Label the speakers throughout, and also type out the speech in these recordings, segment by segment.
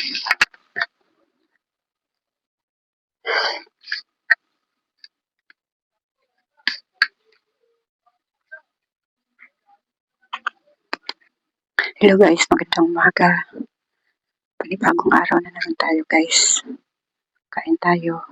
Speaker 1: Hello guys, magandang umaga. Panibagong araw na naman tayo guys. Kain tayo.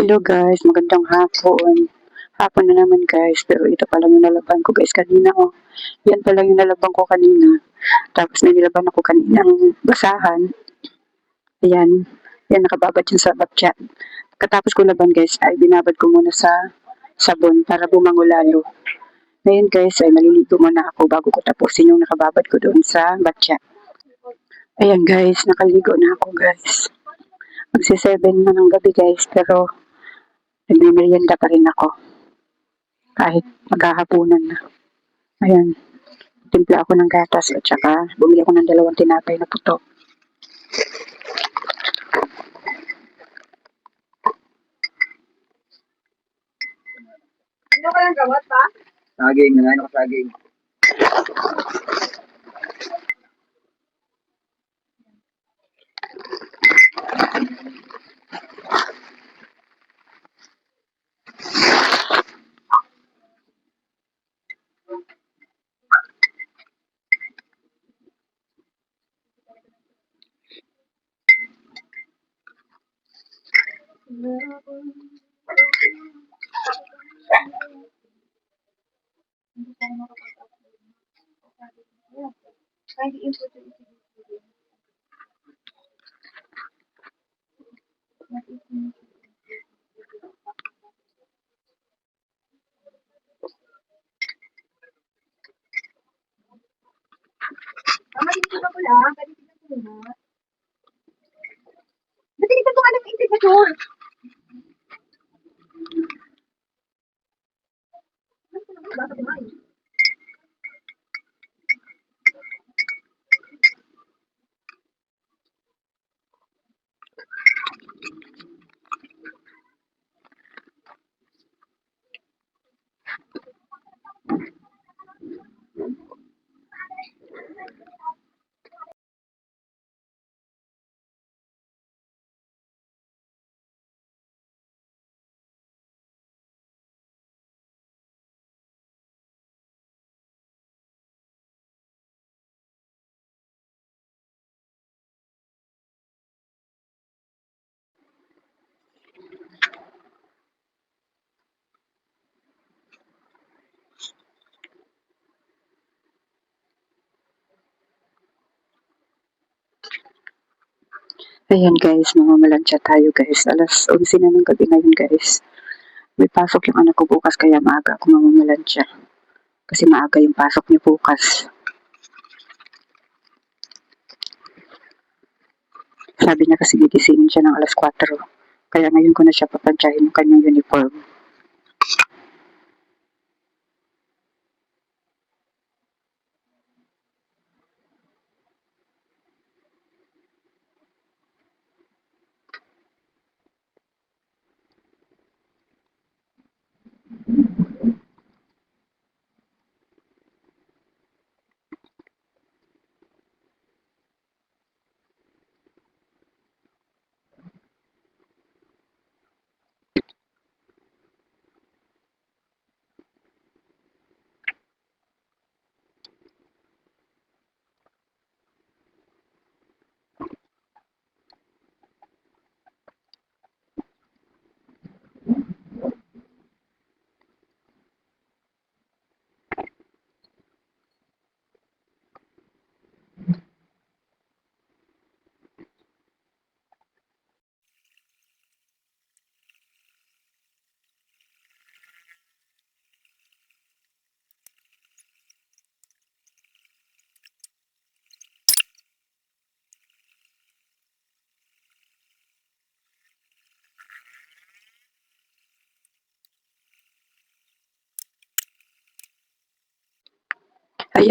Speaker 1: Hello guys, magandang hapon. Hapon na naman guys, pero ito pa lang yung nalaban ko guys kanina oh. Yan pa lang yung nalaban ko kanina. Tapos may nilaban ako kaninang basahan. Ayan, yan nakababad yun sa batya. Katapos ko laban guys ay binabad ko muna sa sabon para bumango lalo. Ngayon guys ay maliligo muna ako bago ko tapusin yung nakababad ko doon sa batya. Ayan guys, nakaligo na ako guys. Magsi 7 na ng gabi guys, pero nagmimerienda pa rin ako. Kahit maghahapunan na. Ayan, timpla ako ng gatas at saka bumili ako ng 2 tinapay na puto.
Speaker 2: Ano ka lang gawat pa? Saging, nanayin ako saging. Mama, dito ka pula. Pwede tignan ko muna. Ba't tinignan ko alam yung integration? Bakit naman?
Speaker 1: Ayan guys, mamamalansya tayo guys. Alas 11 na ng gabi ngayon guys. May pasok yung anak ko bukas kaya maaga ako mamamalansya. Kasi maaga yung pasok niya bukas. Sabi niya kasi gigisingin siya ng alas 4. Kaya ngayon ko na siya papansyahin yung kanyang uniform.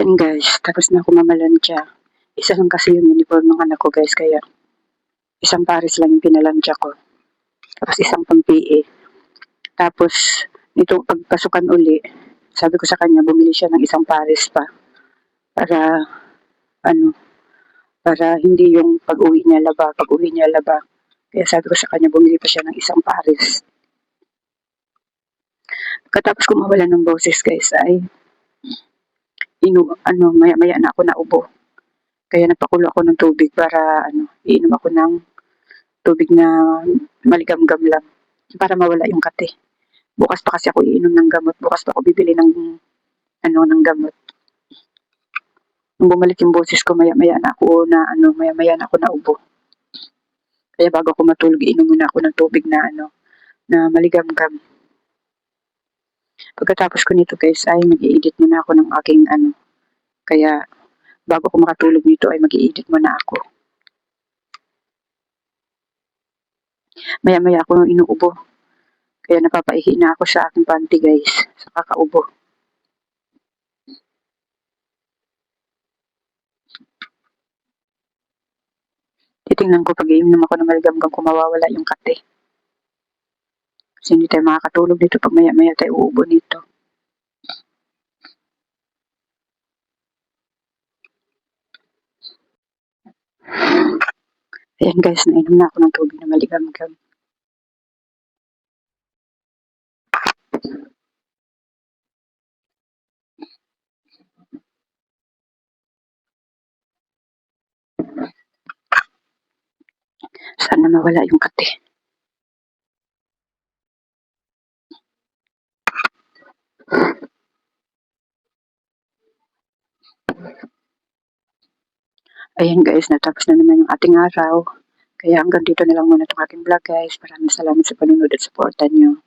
Speaker 1: Ayan guys, tapos na ako mamalansya. Isa lang kasi yung uniform ng anak ko guys, kaya isang pares lang yung pinalansya ko. Tapos isang pang PE. Tapos, nito pagpasukan uli, sabi ko sa kanya, bumili siya ng isang pares pa. Para, ano, para hindi yung pag-uwi niya laba. Kaya sabi ko sa kanya, bumili pa siya ng isang pares. Pagkatapos ko mawala ng boses guys, ay, maya-maya na ako naubo. Kaya nagpakulo ako ng tubig para, iinom ako ng tubig na maligam-gam lang. Para mawala yung kate. Bukas pa kasi ako iinom ng gamot. Bukas pa ako bibili ng gamot. Nung bumalik yung boses ko, maya-maya na ako naubo. Kaya bago ako matulog, iinom muna ako ng tubig na na maligam-gam. Pagkatapos ko nito guys, ay mag-i-edit muna ako ng aking Kaya bago ako makatulog nito ay mag-i-edit muna ako. Maya-maya ako nung inuubo. Kaya napapaihi na ako sa aking panty guys, sa kakaubo. Titingnan ko pag iinom ako ng maligam-gam kung mawawala yung kate. Kasi hindi tayo makakatulog dito pag maya-maya tayo uubo nito. Ayan guys, nainom na ako ng tubig na maligam-gam. Sana mawala yung kate. Ayan guys, natapos na naman yung ating araw. Kaya hanggang dito na lang muna itong aking vlog guys. Maraming salamat sa panunod at supportan nyo.